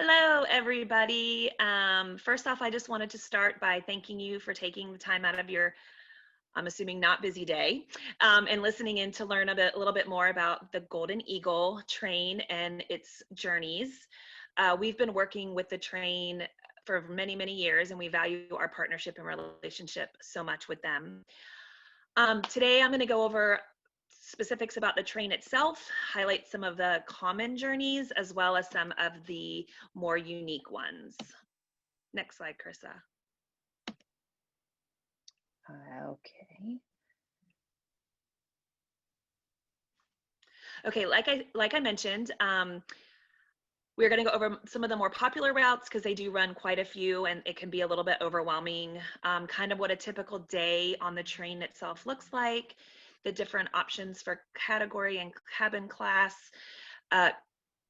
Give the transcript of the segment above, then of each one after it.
Hello, everybody. First off, I just wanted to start by thanking you for taking the time out of your, I'm assuming not busy day, and listening in to learn a little bit more about the Golden Eagle train and its journeys. We've been working with the train for many, many years, and we value our partnership and relationship so much with them. Today, I'm going to go over specifics about the train itself, highlight some of the common journeys, as well as some of the more unique ones. Next slide, Krista. Okay. Okay, like I mentioned, we're going to go over some of the more popular routes because they do run quite a few and it can be a little bit overwhelming. Kind of what a typical day on the train itself looks like, the different options for category and cabin class,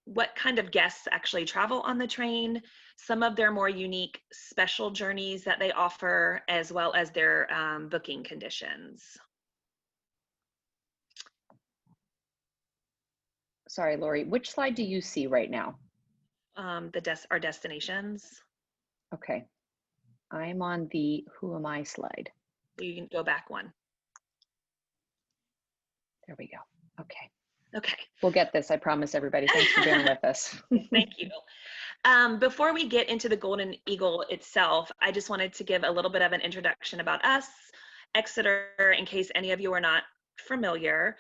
what kind of guests actually travel on the train, some of their more unique special journeys that they offer, as well as their booking conditions. Sorry, Lori, which slide do you see right now? Our destinations. Okay, I'm on the Who Am I slide. You can go back one. There we go. Okay. Okay. We'll get this, I promise everybody. Thanks for bearing with us. Thank you. Before we get into the Golden Eagle itself, I just wanted to give a little bit of an introduction about us, Exeter, in case any of you are not familiar.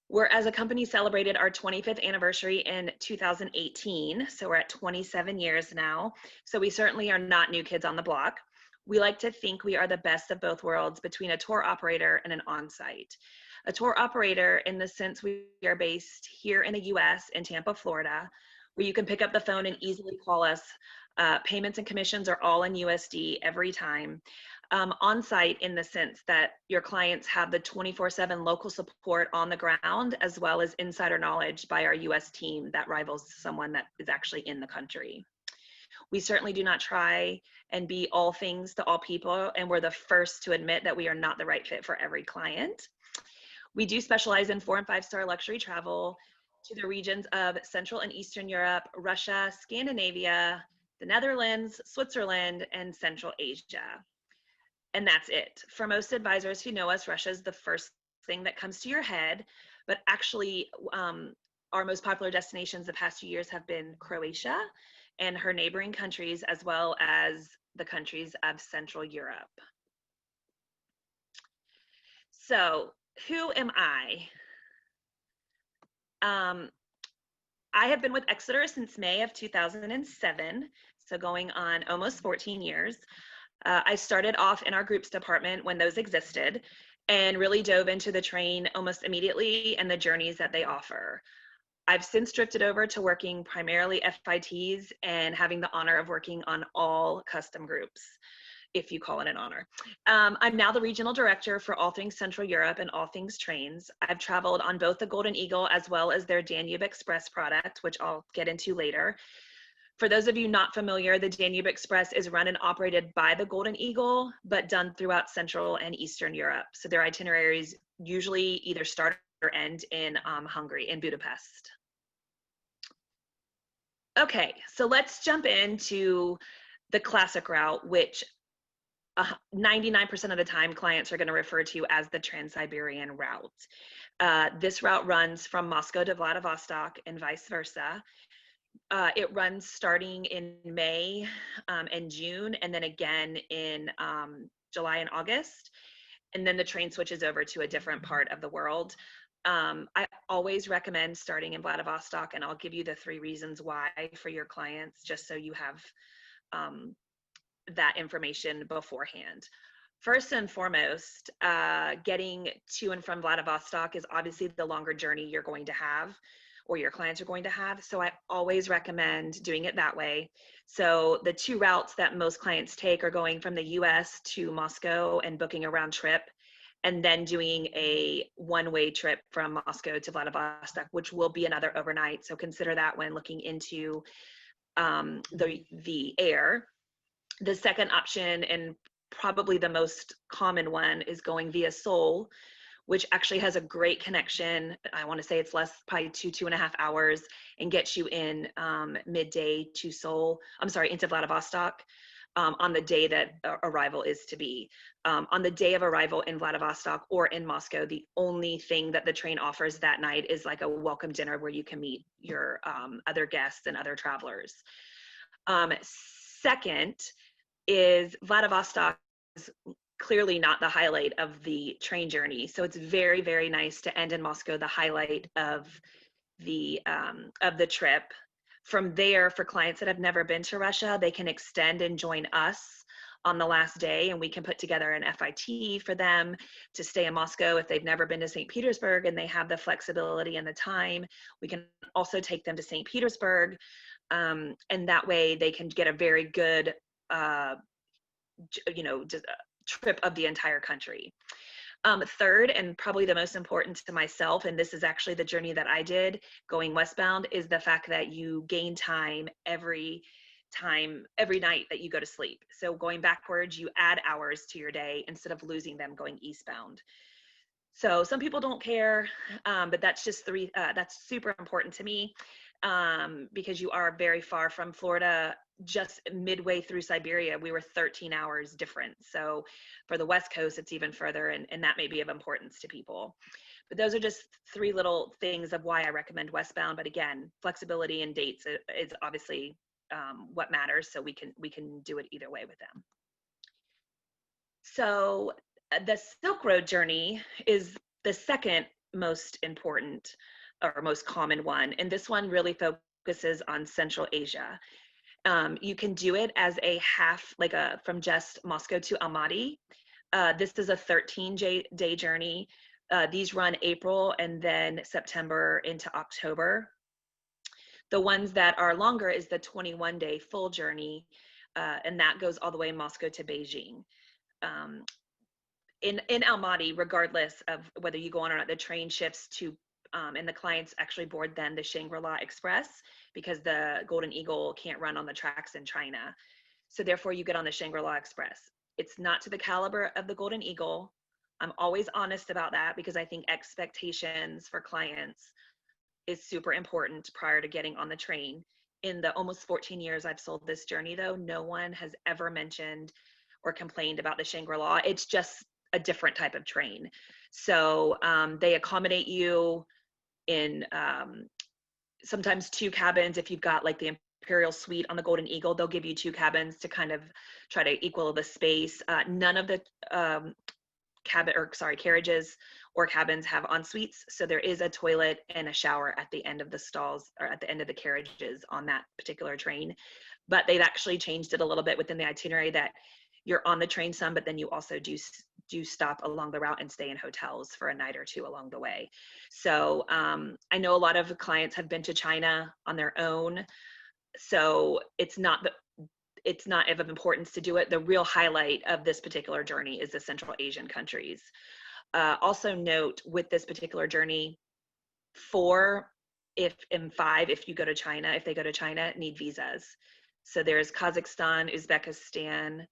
We're, as a company, celebrated our 25th anniversary in 2018, so we're at 27 years now. So we certainly are not new kids on the block. We like to think we are the best of both worlds between a tour operator and an on-site. A tour operator in the sense we are based here in the US in Tampa, Florida, where you can pick up the phone and easily call us. Payments and commissions are all in USD every time. On-site in the sense that your clients have the 24/7 local support on the ground, as well as insider knowledge by our US team that rivals someone that is actually in the country. We certainly do not try and be all things to all people, and we're the first to admit that we are not the right fit for every client. We do specialize in 4- and 5-star luxury travel to the regions of Central and Eastern Europe, Russia, Scandinavia, the Netherlands, Switzerland, and Central Asia. And that's it. For most advisors who know us, Russia is the first thing that comes to your head, but actually our most popular destinations the past few years have been Croatia and her neighboring countries, as well as the countries of Central Europe. So who am I? I have been with Exeter since May of 2007, so going on almost 14 years. I started off in our groups department when those existed and really dove into the train almost immediately and the journeys that they offer. I've since drifted over to working primarily FITs and having the honor of working on all custom groups, if you call it an honor. I'm now the regional director for all things Central Europe and all things trains. I've traveled on both the Golden Eagle as well as their Danube Express product, which I'll get into later. For those of you not familiar, the Danube Express is run and operated by the Golden Eagle, but done throughout Central and Eastern Europe. So their itineraries usually either start or end in Hungary, in Budapest. Okay, so let's jump into the classic route, which 99% of the time clients are going to refer to as the Trans-Siberian route. This route runs from Moscow to Vladivostok and vice versa. It runs starting in May and June, and then again in July and August. And then the train switches over to a different part of the world. I always recommend starting in Vladivostok, and I'll give you the 3 reasons why for your clients, just so you have that information beforehand. First and foremost, getting to and from Vladivostok is obviously the longer journey you're going to have, or your clients are going to have. So I always recommend doing it that way. So the 2 routes that most clients take are going from the US to Moscow and booking a round trip, and then doing a one-way trip from Moscow to Vladivostok, which will be another overnight. So consider that when looking into the air. The second option, and probably the most common one, is going via Seoul, which actually has a great connection. I want to say it's less, probably 2.5 hours, and gets you in midday to Seoul. I'm sorry, into Vladivostok. On the day that arrival is to be. On the day of arrival in Vladivostok or in Moscow, the only thing that the train offers that night is like a welcome dinner where you can meet your other guests and other travelers. Second is Vladivostok is clearly not the highlight of the train journey. So it's very, very nice to end in Moscow, the highlight of the trip. From there, for clients that have never been to Russia, they can extend and join us on the last day, and we can put together an FIT for them to stay in Moscow if they've never been to St. Petersburg and they have the flexibility and the time. We can also take them to St. Petersburg, and that way they can get a very good trip of the entire country. Third, and probably the most important to myself, and this is actually the journey that I did going westbound, is the fact that you gain time every night that you go to sleep. So going backwards, you add hours to your day instead of losing them going eastbound. So some people don't care, but that's just that's super important to me, because you are very far from Florida. Just midway through Siberia, we were 13 hours different. So for the West Coast, it's even further, and that may be of importance to people. But those are just 3 little things of why I recommend westbound. But again, flexibility and dates is obviously what matters. So we can do it either way with them. So the Silk Road journey is the second most important or most common one. And this one really focuses on Central Asia. You can do it as a half, from just Moscow to Almaty. This is a 13-day journey. These run April and then September into October. The ones that are longer is the 21-day full journey, and that goes all the way in Moscow to Beijing. In Almaty, regardless of whether you go on or not, the train shifts to, and the clients actually board then the Shangri-La Express, because the Golden Eagle can't run on the tracks in China. So therefore you get on the Shangri-La Express. It's not to the caliber of the Golden Eagle. I'm always honest about that, because I think expectations for clients is super important prior to getting on the train. In the almost 14 years I've sold this journey, though, no one has ever mentioned or complained about the Shangri-La. It's just a different type of train. So they accommodate you in sometimes 2 cabins. If you've got like the Imperial Suite on the Golden Eagle, they'll give you 2 cabins to kind of try to equal the space. None of the carriages or cabins have en suites. So there is a toilet and a shower at the end of the stalls, or at the end of the carriages on that particular train. But they've actually changed it a little bit within the itinerary, that you're on the train some, but then you also do stop along the route and stay in hotels for a night or 2 along the way. So I know a lot of clients have been to China on their own. So it's not of importance to do it. The real highlight of this particular journey is the Central Asian countries. Also note with this particular journey, 4 and 5, if they go to China, need visas. So there's Kazakhstan, Uzbekistan,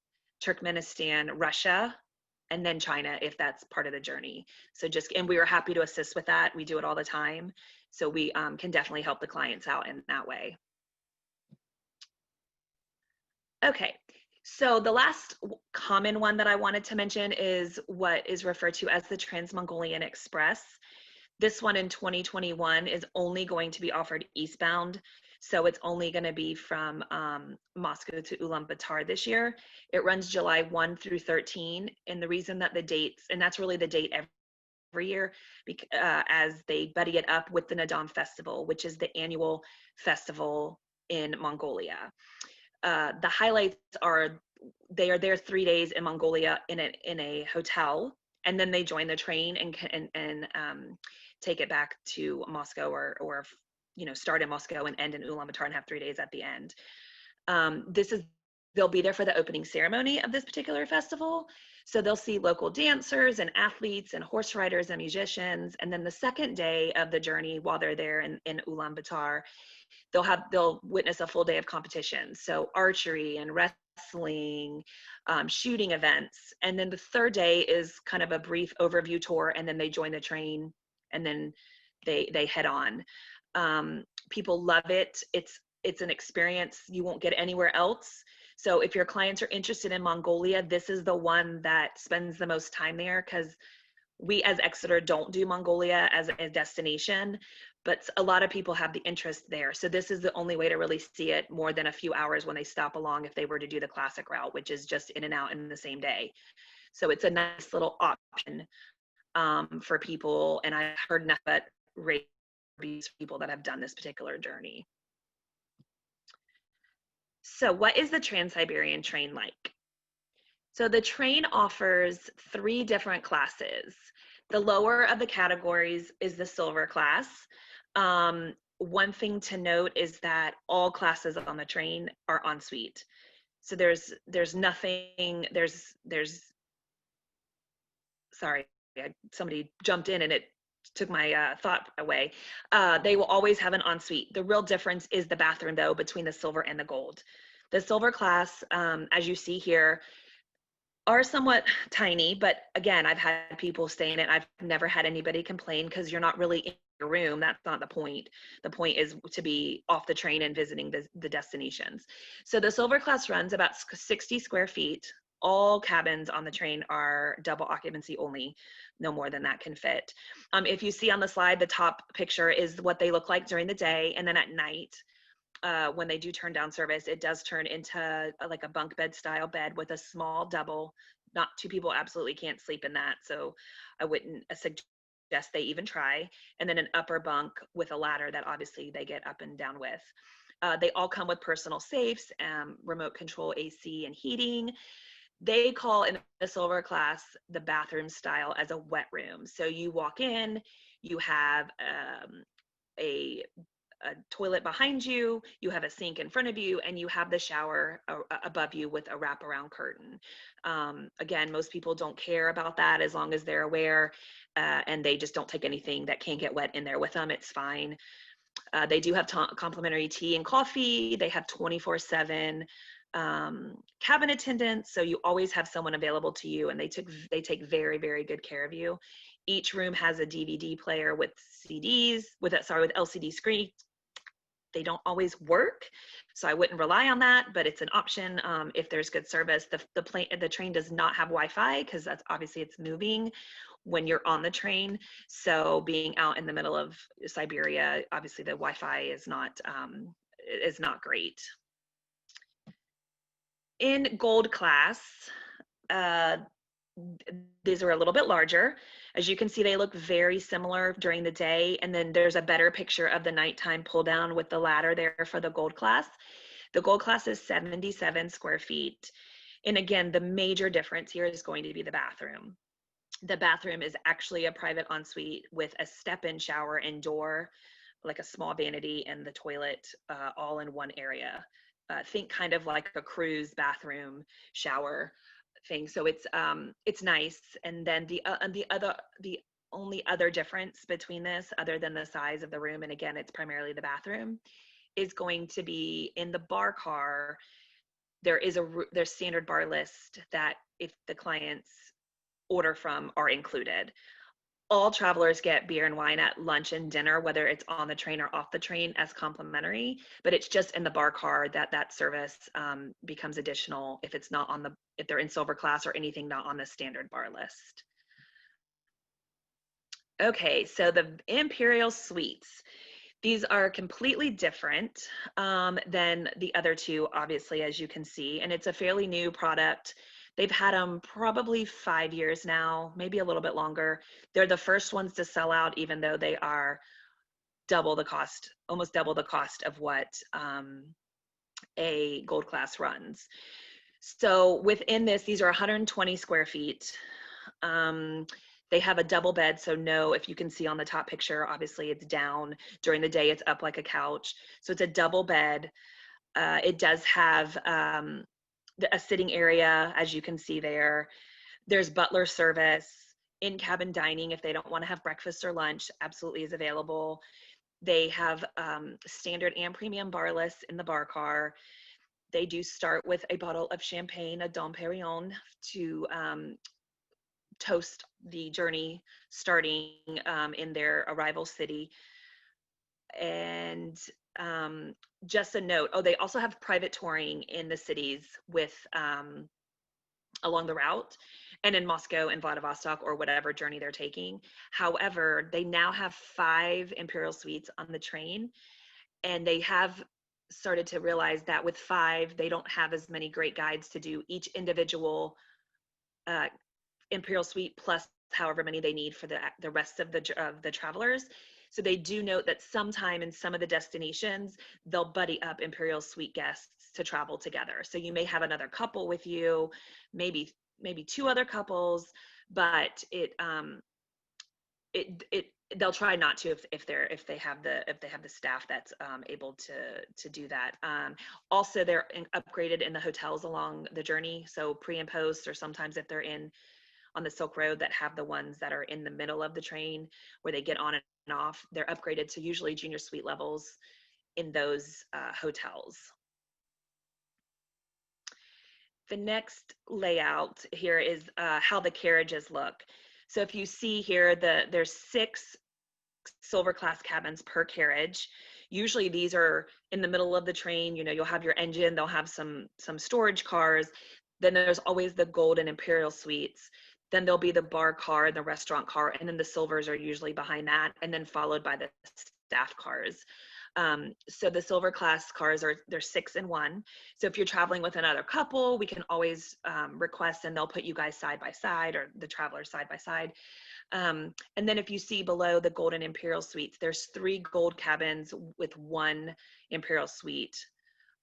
Turkmenistan, Russia, and then China, if that's part of the journey. So and we are happy to assist with that. We do it all the time. So we can definitely help the clients out in that way. Okay, so the last common one that I wanted to mention is what is referred to as the Trans-Mongolian Express. This one in 2021 is only going to be offered eastbound. So it's only going to be from Moscow to Ulaanbaatar this year. It runs July 1 through 13. And the reason that the dates, and that's really the date every year, as they buddy it up with the Nadam Festival, which is the annual festival in Mongolia. The highlights are they are there 3 days in Mongolia in a hotel, and then they join the train and take it back to Moscow, or start in Moscow and end in Ulaanbaatar and have 3 days at the end. They'll be there for the opening ceremony of this particular festival. So they'll see local dancers and athletes and horse riders and musicians. And then the second day of the journey, while they're there in Ulaanbaatar, they'll witness a full day of competition. So archery and wrestling, shooting events. And then the third day is kind of a brief overview tour, and then they join the train, and then they head on. People love it. It's an experience you won't get anywhere else. So if your clients are interested in Mongolia, this is the one that spends the most time there, because we as Exeter don't do Mongolia as a destination, but a lot of people have the interest there. So this is the only way to really see it more than a few hours when they stop along if they were to do the classic route, which is just in and out in the same day. So it's a nice little option for people. And I've heard nothing but rave reviews for people that have done this particular journey. So what is the Trans-Siberian train like? So the train offers 3 different classes. The lower of the categories is the silver class. One thing to note is that all classes on the train are en suite. So there's nothing, sorry, somebody jumped in and it took my thought away. They will always have an en suite. The real difference is the bathroom though, between the silver and the gold. The silver class, as you see here, are somewhat tiny, but again, I've had people stay in it. I've never had anybody complain, because you're not really in your room. That's not the point. The point is to be off the train and visiting the destinations. So the silver class runs about 60 square feet. All cabins on the train are double occupancy only. No more than that can fit. If you see on the slide, the top picture is what they look like during the day, and then at night, when they do turn down service, it does turn into like a bunk bed style bed with a small double. Not 2 people absolutely can't sleep in that, so I wouldn't suggest they even try. And then an upper bunk with a ladder that obviously they get up and down with. They all come with personal safes, remote control AC and heating. They call in the silver class the bathroom style as a wet room. So you walk in, you have a toilet behind you, you have a sink in front of you, and you have the shower above you with a wraparound curtain. Again, most people don't care about that as long as they're aware, and they just don't take anything that can get wet in there with them. It's fine. They do have complimentary tea and coffee. They have 24/7 cabin attendants, so you always have someone available to you, and they take very, very good care of you. Each room has a DVD player with CDs, with LCD screen. They don't always work, so I wouldn't rely on that, but it's an option if there's good service. The train does not have Wi-Fi, because that's obviously it's moving when you're on the train. So being out in the middle of Siberia, obviously the Wi-Fi is not great. In gold class, these are a little bit larger. As you can see, they look very similar during the day, and then there's a better picture of the nighttime pull down with the ladder there for the gold class. The gold class is 77 square feet. And again, the major difference here is going to be the bathroom. The bathroom is actually a private ensuite with a step-in shower and door, like a small vanity, and the toilet all in one area. Think kind of like a cruise bathroom shower thing. So it's nice. And then the only other difference between this, other than the size of the room, and again, it's primarily the bathroom, is going to be in the bar car. There's standard bar list that if the clients order from are included. All travelers get beer and wine at lunch and dinner, whether it's on the train or off the train, as complimentary, but it's just in the bar car that service becomes additional if it's not if they're in silver class or anything not on the standard bar list. Okay, so the Imperial Suites. These are completely different than the other 2, obviously, as you can see, and it's a fairly new product. They've had them probably 5 years now, maybe a little bit longer. They're the first ones to sell out, even though they are double the cost, almost double the cost of what a gold class runs. So within this, these are 120 square feet. They have a double bed, so no, if you can see on the top picture, obviously it's down. During the day, it's up like a couch. So it's a double bed. It does have a sitting area, as you can see there. There's butler service. In-cabin dining, if they don't want to have breakfast or lunch, absolutely is available. They have standard and premium bar lists in the bar car. They do start with a bottle of champagne, a Dom Perignon, to toast the journey starting in their arrival city. And just a note, oh, they also have private touring in the cities with along the route and in Moscow and Vladivostok or whatever journey they're taking. However, they now have 5 Imperial Suites on the train, and they have started to realize that with 5, they don't have as many great guides to do each individual uh, Imperial Suite plus however many they need for the rest of the travelers. So they do note that sometime in some of the destinations, they'll buddy up Imperial Suite guests to travel together. So you may have another couple with you, maybe 2 other couples, but it they'll try not to if they have the staff that's able to do that. Also, they're upgraded in the hotels along the journey, so pre and post, or sometimes if they're in on the Silk Road that have the ones that are in the middle of the train where they get on and off, they're upgraded to usually junior suite levels in those hotels. The next layout here is how the carriages look. So if you see here, there's 6 silver class cabins per carriage. Usually these are in the middle of the train. You know, you'll have your engine, they'll have some storage cars. Then there's always the golden Imperial Suites. Then there'll be the bar car and the restaurant car, and then the silvers are usually behind that, and then followed by the staff cars. So the silver class cars they're 6 in 1. So if you're traveling with another couple, we can always request, and they'll put you guys side by side, or the travelers side by side. And then if you see below the golden Imperial Suites, there's 3 gold cabins with 1 Imperial Suite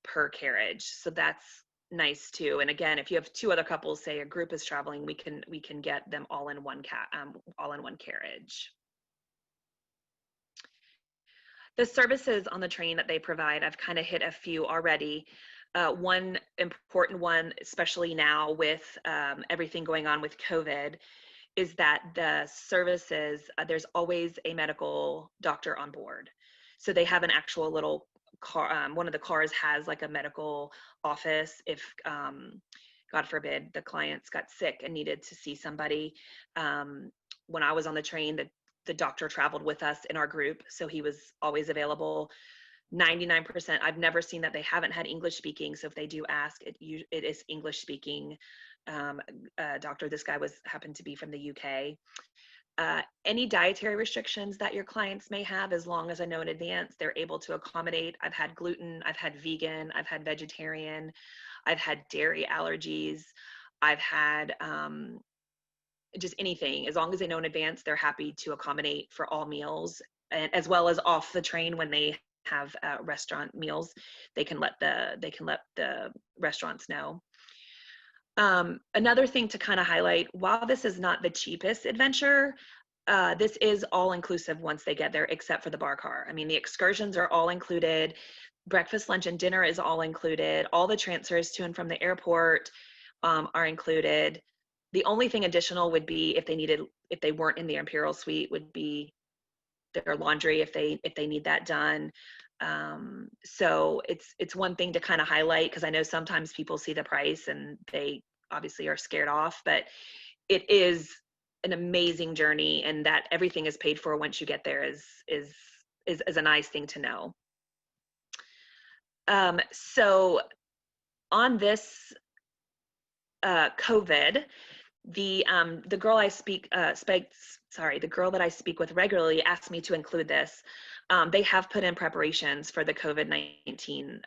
per carriage. So that's nice too. And again, if you have 2 other couples, say a group is traveling, we can get them all in one carriage. The services on the train that they provide, I've kind of hit a few already. One important one, especially now with everything going on with COVID, is that the services, there's always a medical doctor on board. So they have an actual little car. One of the cars has like a medical office if, God forbid, the clients got sick and needed to see somebody. When I was on the train, the doctor traveled with us in our group, so he was always available. 99%, I've never seen that they haven't had English speaking. So if they do ask, it is English speaking. Doctor, this guy happened to be from the UK. Any dietary restrictions that your clients may have, as long as I know in advance, they're able to accommodate. I've had gluten, I've had vegan, I've had vegetarian, I've had dairy allergies, I've had just anything. As long as they know in advance, they're happy to accommodate for all meals, and as well as off the train when they have restaurant meals, they can let the restaurants know. Another thing to kind of highlight, while this is not the cheapest adventure, this is all inclusive once they get there, except for the bar car. I mean, the excursions are all included. Breakfast, lunch, and dinner is all included. All the transfers to and from the airport are included. The only thing additional would be if they weren't in the Imperial Suite, would be their laundry if they need that done. So it's one thing to kind of highlight, because I know sometimes people see the price and they obviously are scared off, but it is an amazing journey, and that everything is paid for once you get there is a nice thing to know. So on this COVID, the girl the girl that I speak with regularly asked me to include this. They have put in preparations for the COVID-19,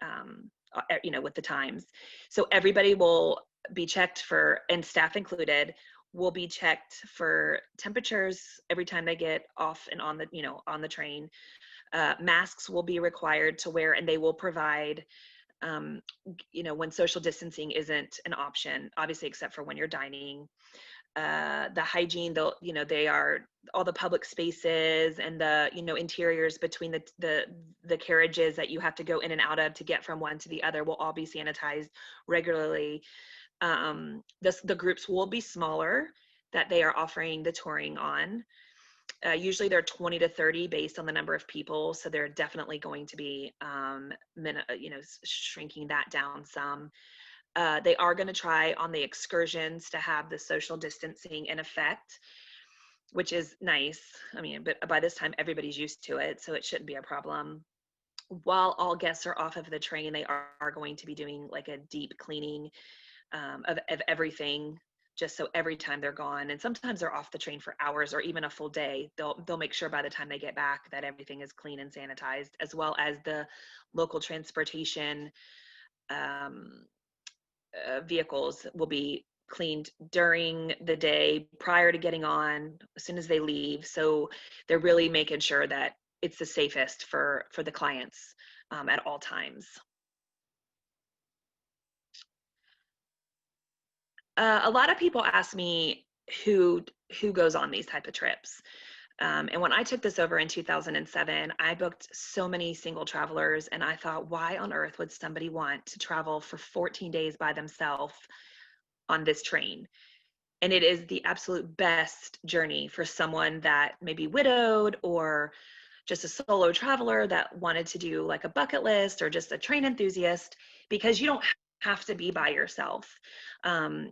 with the times. So everybody will be checked for, and staff included, will be checked for temperatures every time they get off and on the train. Masks will be required to wear, and they will provide, when social distancing isn't an option, obviously, except for when you're dining. The hygiene, they are all the public spaces and the interiors between the carriages that you have to go in and out of to get from one to the other will all be sanitized regularly. The groups will be smaller that they are offering the touring on. Usually they're 20 to 30 based on the number of people. So they're definitely going to be, shrinking that down some. They are going to try on the excursions to have the social distancing in effect, which is nice. I mean, but by this time, everybody's used to it, so it shouldn't be a problem. While all guests are off of the train, they are going to be doing like a deep cleaning of everything, just so every time they're gone, and sometimes they're off the train for hours or even a full day, they'll make sure by the time they get back that everything is clean and sanitized, as well as the local transportation um, vehicles will be cleaned during the day prior to getting on, as soon as they leave. So they're really making sure that it's the safest for the clients at all times. A lot of people ask me who goes on these type of trips. And when I took this over in 2007, I booked so many single travelers, and I thought, why on earth would somebody want to travel for 14 days by themselves on this train? And it is the absolute best journey for someone that may be widowed or just a solo traveler that wanted to do like a bucket list, or just a train enthusiast, because you don't have to be by yourself. Um,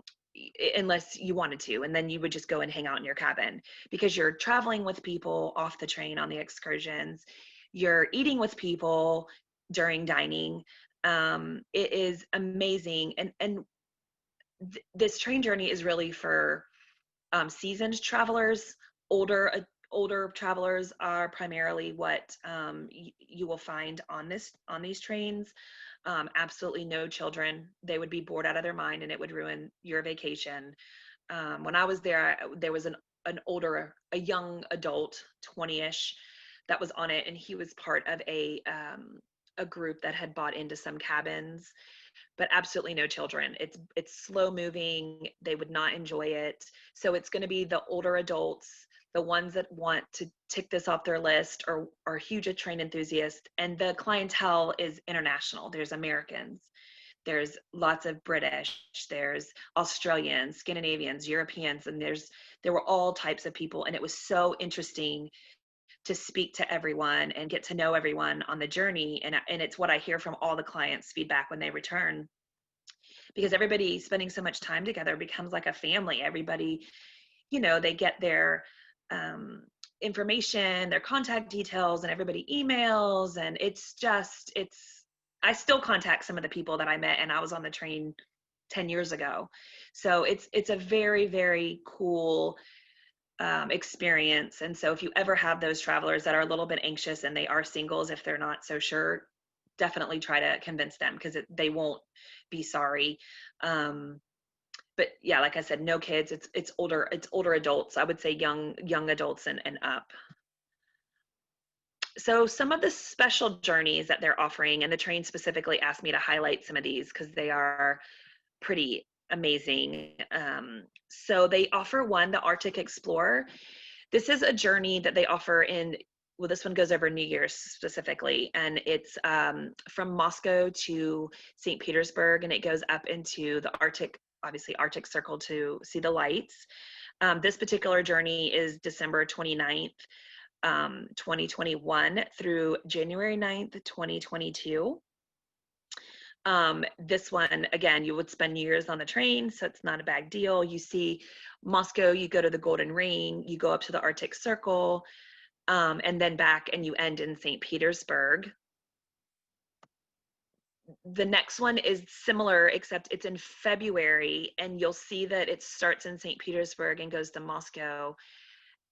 Unless you wanted to, and then you would just go and hang out in your cabin, because you're traveling with people off the train on the excursions, you're eating with people during dining. It is amazing. And this train journey is really for seasoned travelers. Older travelers are primarily what you will find on these trains. Absolutely no children. They would be bored out of their mind, and it would ruin your vacation. When I was there, there was a young adult, 20-ish, that was on it, and he was part of a group that had bought into some cabins, but absolutely no children. It's slow moving. They would not enjoy it. So it's going to be the older adults, the ones that want to tick this off their list, or are huge train enthusiasts. And the clientele is international. There's Americans, there's lots of British, there's Australians, Scandinavians, Europeans, and there were all types of people. And it was so interesting to speak to everyone and get to know everyone on the journey. And it's what I hear from all the clients' feedback when they return, because everybody spending so much time together becomes like a family. Everybody, they get their information, their contact details, and everybody emails. And I still contact some of the people that I met and I was on the train 10 years ago. So it's a very, very cool experience. And so if you ever have those travelers that are a little bit anxious and they are singles, if they're not so sure, definitely try to convince them, because they won't be sorry. But yeah, like I said, no kids. It's older adults. I would say young adults and up. So some of the special journeys that they're offering, and the train specifically asked me to highlight some of these because they are pretty amazing. So they offer one, the Arctic Explorer. This is a journey that they offer well, this one goes over New Year's specifically, and it's from Moscow to St. Petersburg, and it goes up into the Arctic, obviously Arctic Circle, to see the lights. This particular journey is December 29th, 2021 through January 9th, 2022. This one, again, you would spend New Year's on the train, so it's not a bad deal. You see Moscow, you go to the Golden Ring, you go up to the Arctic Circle, and then back, and you end in St. Petersburg. The next one is similar, except it's in February, and you'll see that it starts in St. Petersburg and goes to Moscow,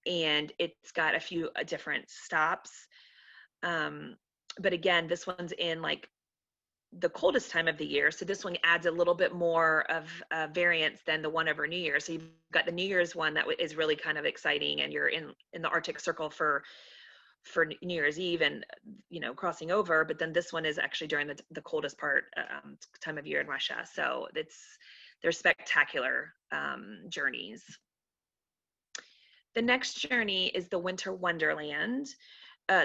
and it's got a few different stops. But again, this one's in like the coldest time of the year, so this one adds a little bit more of variance than the one over New Year's. So you've got the New Year's one that is really kind of exciting, and you're in the Arctic Circle for New Year's Eve, and crossing over. But then this one is actually during the coldest time of year in Russia. So they're spectacular journeys. The next journey is the Winter Wonderland.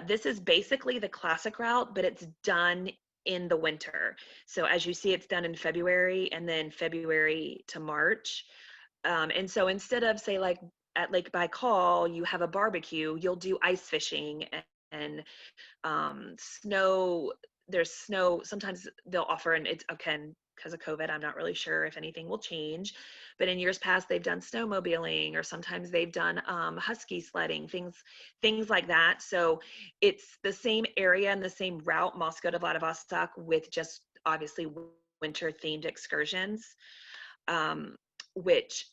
This is basically the classic route, but it's done in the winter. So as you see, it's done in February, and then February to March. And so instead of, say, like at Lake Baikal, you have a barbecue, you'll do ice fishing and snow. There's snow. Sometimes they'll offer, and it's again because of COVID, I'm not really sure if anything will change. But in years past, they've done snowmobiling, or sometimes they've done husky sledding, things like that. So it's the same area and the same route, Moscow to Vladivostok, with just obviously winter themed excursions, um, which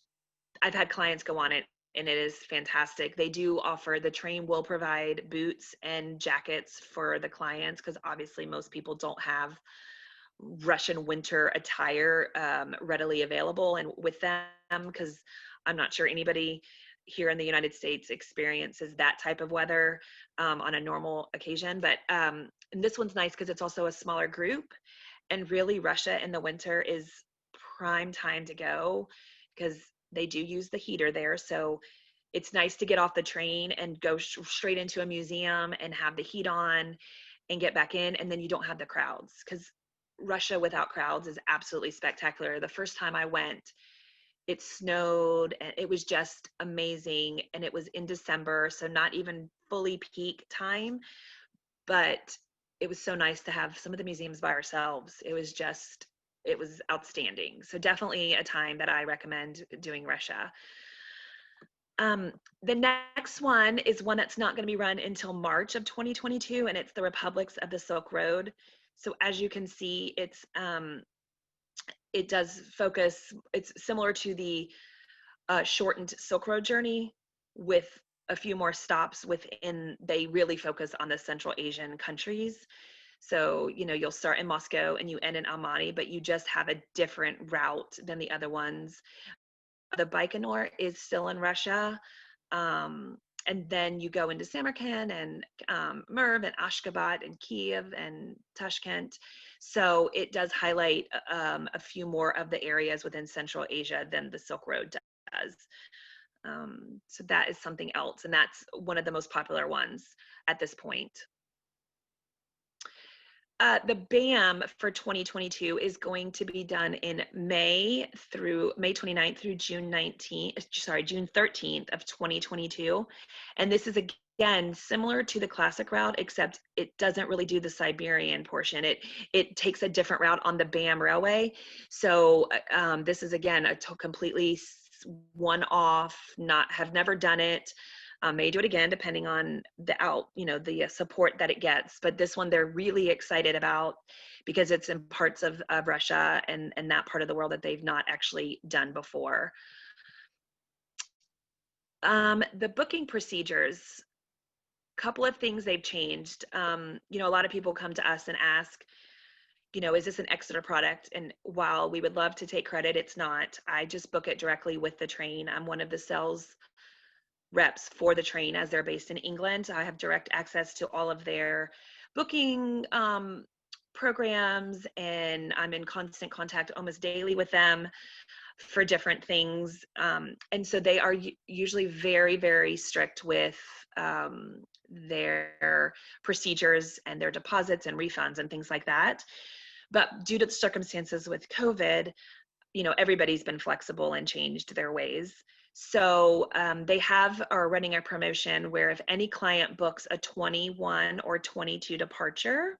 I've had clients go on it and it is fantastic. They do offer, the train will provide boots and jackets for the clients because obviously most people don't have Russian winter attire readily available. And with them, because I'm not sure anybody here in the United States experiences that type of weather on a normal occasion. But and this one's nice because it's also a smaller group. And really, Russia in the winter is prime time to go because they do use the heater there. So it's nice to get off the train and go straight into a museum and have the heat on and get back in. And then you don't have the crowds because Russia without crowds is absolutely spectacular. The first time I went, it snowed and it was just amazing. And it was in December, so not even fully peak time, but it was so nice to have some of the museums by ourselves. It was outstanding. So definitely a time that I recommend doing Russia. The next one is one that's not going to be run until March of 2022, and it's the Republics of the Silk Road. So as you can see, it does focus, it's similar to the shortened Silk Road journey with a few more stops within, they really focus on the Central Asian countries. So, you'll start in Moscow and you end in Almaty, but you just have a different route than the other ones. The Baikonur is still in Russia. And then you go into Samarkand and Merv and Ashgabat and Kiev and Tashkent. So it does highlight a few more of the areas within Central Asia than the Silk Road does. So that is something else. And that's one of the most popular ones at this point. The BAM for 2022 is going to be done in May 29th through June 13th of 2022. And this is again similar to the classic route, except it doesn't really do the Siberian portion. It takes a different route on the BAM railway. So this is again a completely one-off, have never done it. May do it again depending on the support that it gets. But this one they're really excited about because it's in parts of Russia and that part of the world that they've not actually done before. The booking procedures, couple of things they've changed. A lot of people come to us and ask, is this an Exeter product? And while we would love to take credit, it's not. I just book it directly with the train. I'm one of the sales reps for the train as they're based in England. I have direct access to all of their booking programs, and I'm in constant contact almost daily with them for different things. And so they are usually very, very strict with their procedures and their deposits and refunds and things like that. But due to the circumstances with COVID, everybody's been flexible and changed their ways. So they are running a promotion where if any client books a 21 or 22 departure,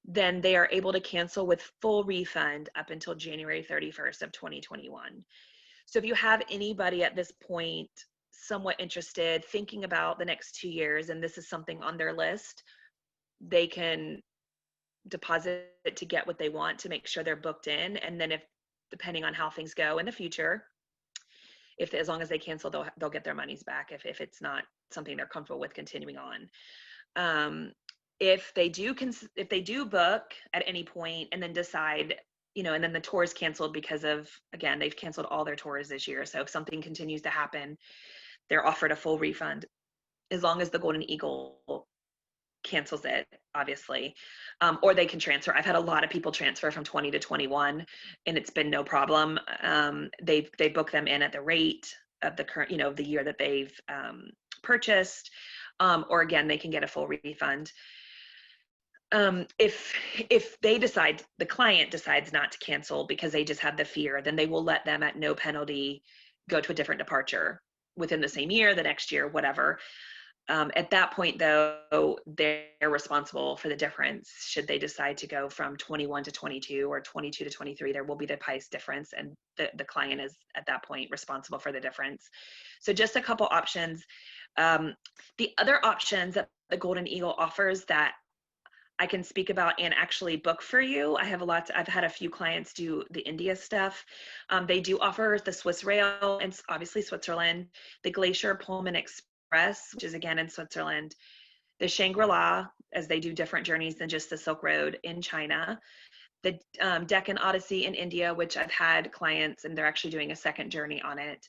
then they are able to cancel with full refund up until January 31st of 2021. So if you have anybody at this point somewhat interested, thinking about the next 2 years, and this is something on their list, they can deposit to get what they want to make sure they're booked in. And then depending on how things go in the future, as long as they cancel, they'll get their monies back if it's not something they're comfortable with continuing on. If they do book at any point and then decide, and then the tour is canceled because of, again, they've canceled all their tours this year. So if something continues to happen, they're offered a full refund as long as the Golden Eagle cancels it, obviously, or they can transfer. I've had a lot of people transfer from 20 to 21 and it's been no problem. They book them in at the rate of the current, the year that they've purchased, or again, they can get a full refund. If the client decides not to cancel because they just have the fear, then they will let them at no penalty go to a different departure. within the same year, the next year, whatever. At that point, though, they're responsible for the difference. Should they decide to go from 21 to 22 or 22 to 23, there will be the price difference, and the client is at that point responsible for the difference. So just a couple options. The other options that the Golden Eagle offers that I can speak about and actually book for you. I've had a few clients do the India stuff. They do offer the Swiss Rail, and obviously Switzerland, the Glacier Pullman Express, which is again in Switzerland, the Shangri-La, as they do different journeys than just the Silk Road in China, the Deccan Odyssey in India, which I've had clients and they're actually doing a second journey on it.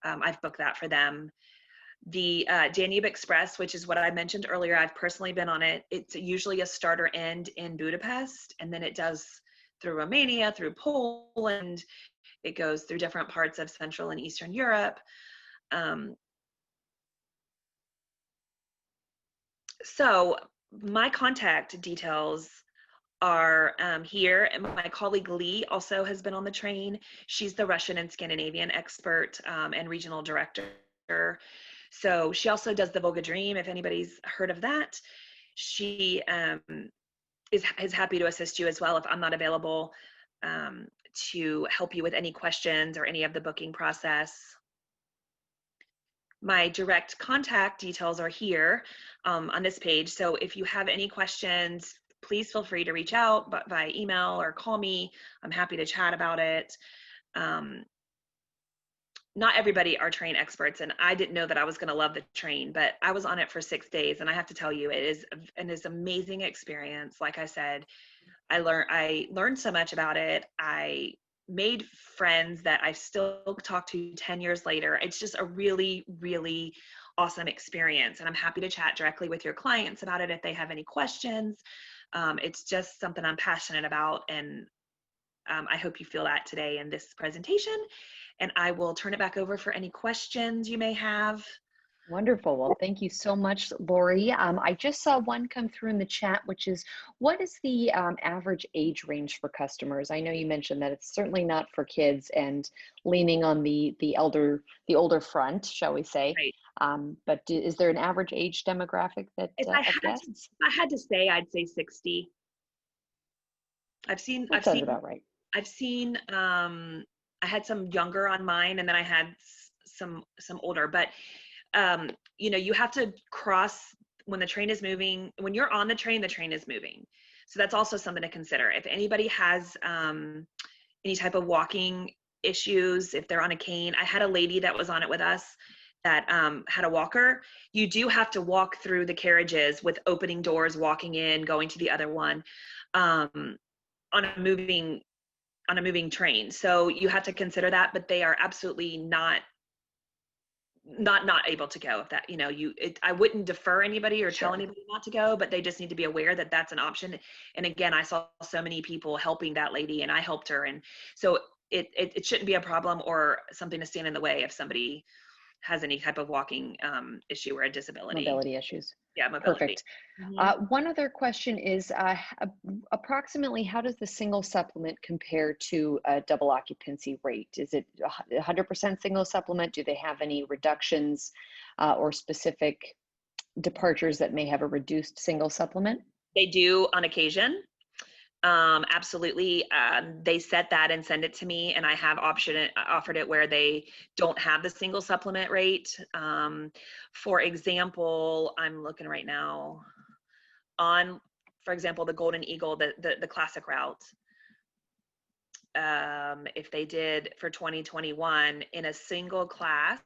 I've booked that for them. The Danube Express, which is what I mentioned earlier, I've personally been on it. It's usually a starter end in Budapest, and then it does through Romania, through Poland. It goes through different parts of Central and Eastern Europe. So my contact details are here, and my colleague Lee also has been on the train. She's the Russian and Scandinavian expert and regional director. So she also does the Volga Dream, if anybody's heard of that. She is happy to assist you as well if I'm not available, to help you with any questions or any of the booking process. My direct contact details are here on this page. So if you have any questions, please feel free to reach out via email or call me. I'm happy to chat about it. Not everybody are train experts, and I didn't know that I was going to love the train, but I was on it for 6 days, and I have to tell you, it is an amazing experience. Like I said, I learned so much about it. I made friends that I still talk to 10 years later. It's just a really, really awesome experience, and I'm happy to chat directly with your clients about it if they have any questions. It's just something I'm passionate about, and I hope you feel that today in this presentation. And I will turn it back over for any questions you may have. Wonderful. Well, thank you so much, Lori. I just saw one come through in the chat, which is, what is the average age range for customers? I know you mentioned that it's certainly not for kids and leaning on the older front, shall we say? Right. But is there an average age demographic that If of guests? I had to say, I'd say 60. That sounds about right. I've seen, I had some younger on mine, and then I had some older, but you have to cross when the train is moving. When you're on the train is moving. So that's also something to consider. If anybody has any type of walking issues, if they're on a cane, I had a lady that was on it with us that had a walker. You do have to walk through the carriages with opening doors, walking in, going to the other one, on a moving train. So you have to consider that, but they are absolutely not able to go. If that, I wouldn't defer anybody or tell anybody not to go, but they just need to be aware that that's an option. And again, I saw so many people helping that lady, and I helped her. And so it shouldn't be a problem or something to stand in the way if somebody has any type of walking issue or a disability. Mobility issues. Yeah, mobility. Perfect. One other question is, approximately how does the single supplement compare to a double occupancy rate? Is it 100% single supplement? Do they have any reductions or specific departures that may have a reduced single supplement? They do on occasion. Absolutely. They set that and send it to me, and I have offered it where they don't have the single supplement rate. For example, I'm looking right now on, for example, the Golden Eagle, the classic route. If they did for 2021 in a single class,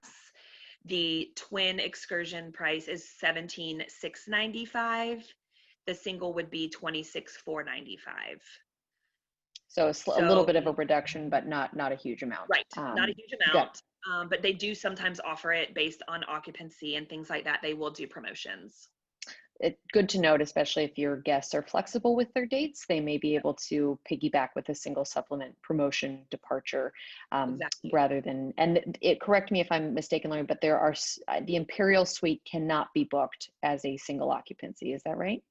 the twin excursion price is $17,695. The single would be $26,495. So a little bit of a reduction, but not a huge amount. Right, not a huge amount. But they do sometimes offer it based on occupancy and things like that. They will do promotions. It's good to note, especially if your guests are flexible with their dates, they may be able to piggyback with a single supplement promotion departure Exactly. rather than, and correct me if I'm mistaken, Lauren, but there are, the Imperial Suite cannot be booked as a single occupancy. Is that right?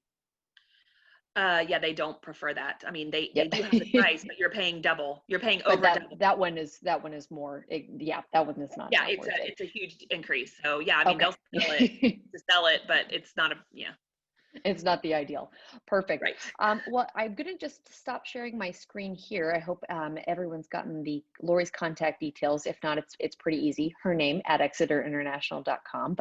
Yeah, they don't prefer that. I mean, they Yep. do have the price, but you're paying double. You're paying But over double. that one is more, yeah, that one is Yeah, not worth it. it's a huge increase. So yeah, I mean, they'll Okay. sell it to sell it, but it's not a yeah, It's not the ideal. Perfect. right. Well, I'm going to just stop sharing my screen here. I hope everyone's gotten the Lori's contact details. If not, it's pretty easy. Her name at exeterinternational.com.